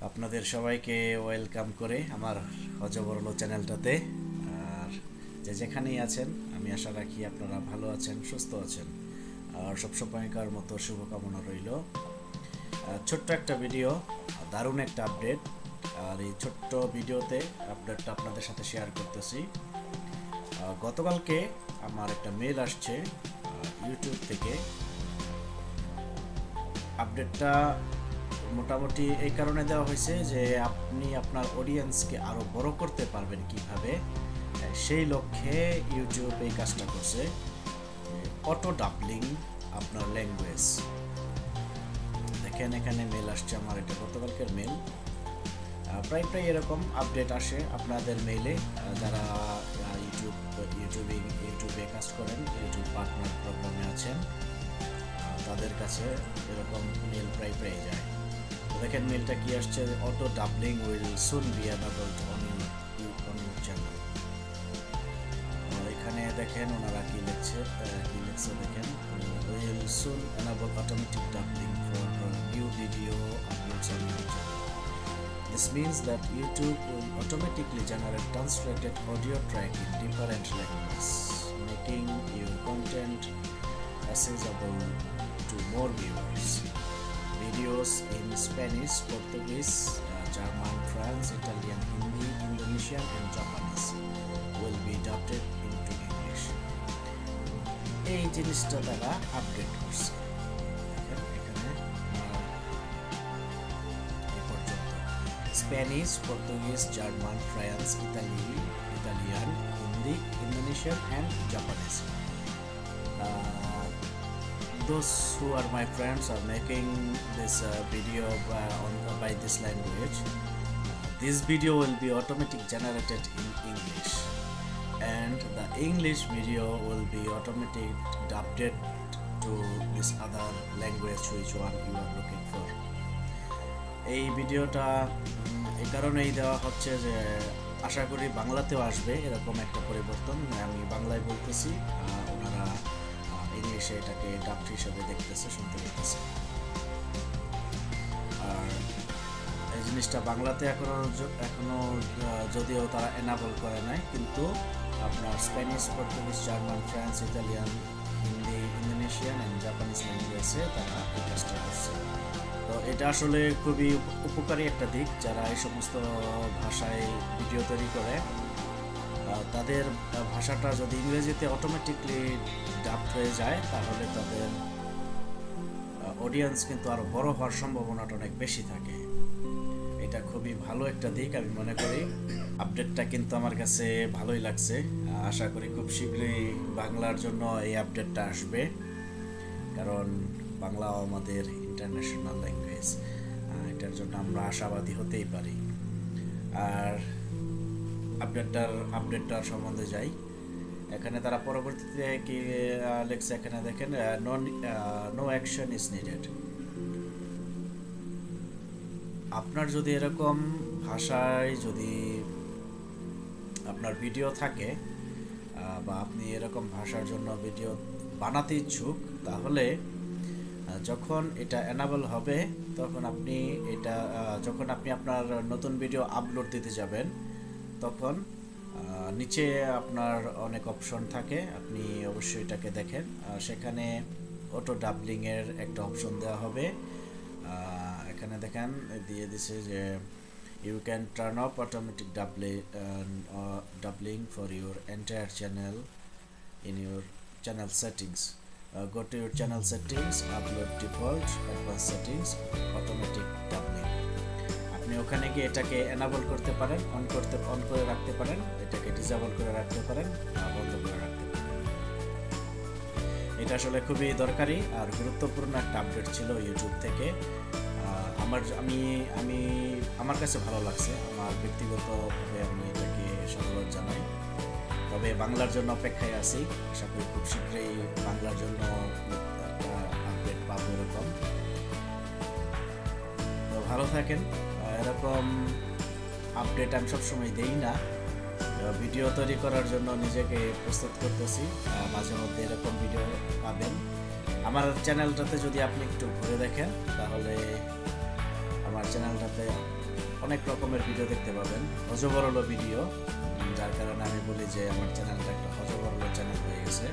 আপনাদের সবাইকে ওয়েলকাম করে আমার অজবরল চ্যানেলটাতে। আর যেখানেই আছেন আমি আশা রাখি আপনারা ভালো আছেন, সুস্থ আছেন। আর সবসময়কার মতো শুভকামনা রইল। ছোট্ট একটা ভিডিও, দারুণ একটা আপডেট। আর এই ছোট্ট ভিডিওতে আপডেটটা আপনাদের সাথে শেয়ার করতেছি। গতকালকে আমার একটা মেল আসছে ইউটিউব থেকে। আপডেটটা মোটামুটি এই কারণে দেওয়া হয়েছে যে আপনি আপনার অডিয়েন্সকে আরও বড় করতে পারবেন কিভাবে, সেই লক্ষ্যে ইউটিউব এই কাজটা করছে। অটো ডাবলিং আপনার ল্যাঙ্গুয়েজ। দেখেন এখানে মেল আসছে আমার, এটা গতকালকের মেল। প্রায় এরকম আপডেট আসে আপনাদের মেইলে যারা ইউটিউবে কাজ করেন, ইউটিউব পার্টনার প্রোগ্রামে আছেন, তাদের কাছে এরকম মেল প্রায় যায়। দেখেন মেলটা কি আসছে, auto doubling will soon B enabled on your channel. এখানে দেখেন ওনারা কি লিখছে দেখেন, will soon enable automatic dubbing for new video uploads on your channel. This means that YouTube will automatically generate translated audio track in different languages, making your content accessible to more viewers. Videos in Spanish, Portuguese, German, French, Italian, Hindi, Indonesian and Japanese will be adapted into English. এই জিনিসটা তারা update করছে। Spanish, Portuguese, German, French, Italian, Hindi, Indonesian and Japanese. Those who are my friends are making this video by this language. This video will be automatically generated in English, and the English video will be automatically adapted to this other language which one you are looking for. এই ভিডিওটা এই কারণেই দেওয়া হচ্ছে যে আশা করি বাংলাতেও আসবে এরকম একটা পরিবর্তন। আমি বাংলায় বলতেছি, ওনারা ইংলিশে এটাকে ডাবড হিসেবে দেখতেছে, শুনতে পেতেছে। আর এই জিনিসটা বাংলাতে এখনো যদিও তারা এনাবল করে নাই, কিন্তু আপনার Spanish, Portuguese, German, France, Italian, Hindi, Indonesian and Japanese ল্যাঙ্গুয়েজে তারা এই কাজটা করছে। তো এটা আসলে খুবই উপকারী একটা দিক। যারা এই সমস্ত ভাষায় ভিডিও তৈরি করে, তাদের ভাষাটা যদি ইংরেজিতে অটোমেটিকলি ডাবড হয়ে যায়, তাহলে তাদের অডিয়েন্স কিন্তু আরও বড় হওয়ার সম্ভাবনাটা অনেক বেশি থাকে। এটা খুবই ভালো একটা দিক আমি মনে করি। আপডেটটা কিন্তু আমার কাছে ভালোই লাগছে। আশা করি খুব শীঘ্রই বাংলার জন্য এই আপডেটটা আসবে, কারণ বাংলাও আমাদের ইন্টারন্যাশনাল ল্যাঙ্গুয়েজ। এটার জন্য আমরা আশাবাদী হতেই পারি। আর আপডেটটার সম্বন্ধে যাই। এখানে তারা পরবর্তীতে কি লেখছে, এখানে দেখেন, নো অ্যাকশন ইজ নিডেড। আপনার যদি এরকম ভাষায় যদি আপনার ভিডিও থাকে বা আপনি এরকম ভাষার জন্য ভিডিও বানাতে ইচ্ছুক, তাহলে যখন এটা এনাবল হবে, তখন যখন আপনি আপনার নতুন ভিডিও আপলোড দিতে যাবেন, তখন নিচে আপনার অনেক অপশন থাকে, আপনি অবশ্যই এটাকে দেখেন। সেখানে অটো ডাবলিংয়ের একটা অপশন দেওয়া হবে। এখানে দেখেন দিয়ে দিছে যে you can turn off automatic dubbing for your entire channel in your channel settings. Go to your channel settings, upload default, advanced settings, automatic doubling. আপনি ওখানে গিয়ে এটাকে এনাবল করতে পারেন, অন করে রাখতে পারেন, এটাকে ডিসেবল করে রাখতে পারেন, বন্ধ করে রাখতে পারেন। এটা আসলে খুবই দরকারি আর গুরুত্বপূর্ণ একটা আপডেট ছিল ইউটিউব থেকে। আমার কাছে ভালো লাগছে। আমার ব্যক্তিগতভাবে আমি এটাকে সাধুবাদ জানাই। তবে বাংলার জন্য অপেক্ষায় আছি। আশা করি খুব শীঘ্রই বাংলার জন্য একটা আপডেট পাবো এরকম। তো ভালো থাকেন। এরকম আপডেট আমি সবসময় দেই না, ভিডিও তৈরি করার জন্য নিজেকে প্রস্তুত করতেছি। মাঝে মধ্যে এরকম ভিডিও পাবেন। আমার চ্যানেলটাতে যদি আপনি একটু ঘুরে দেখেন, তাহলে আমার চ্যানেলটাতে অনেক রকমের ভিডিও দেখতে পাবেন, হজবরল ভিডিও, যার কারণে আমি বলি যে আমার চ্যানেলটা একটা হজবরল চ্যানেল হয়ে গেছে।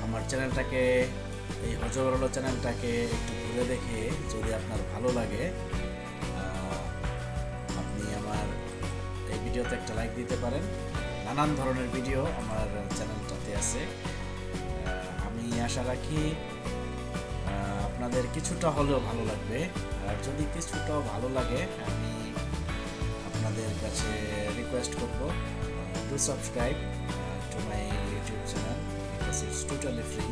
আমার চ্যানেলটাকে, এই হজবরল চ্যানেলটাকে একটু ঘুরে দেখে যদি আপনার ভালো লাগে, আপনি আমার এই ভিডিওতে একটা লাইক দিতে পারেন। নানান ধরনের ভিডিও আমার চ্যানেলটাতে আছে। আমি আশা রাখি আপনাদের কিছুটা হলেও ভালো লাগবে। আর যদি কিছুটাও ভালো লাগে, আমি আপনাদের কাছে রিকোয়েস্ট করব, to subscribe to my YouTube channel, because it's totally free,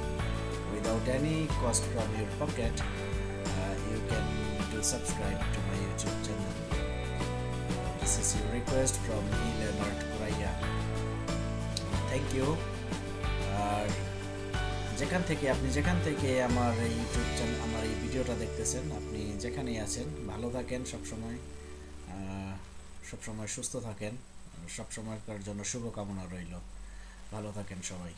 without any cost from your pocket. You can do subscribe to my YouTube channel. This is your request from me, Leonard Kuraya. Thank you. আর আপনি যেখান থেকে আমার এই YouTube channel, আমার এই ভিডিওটা দেখতেছেন, আপনি যেখানেই আছেন, ভালো থাকেন, সবসময় সুস্থ থাকেন, সবসময়কার জন্য শুভকামনা রইল। ভালো থাকেন সবাই।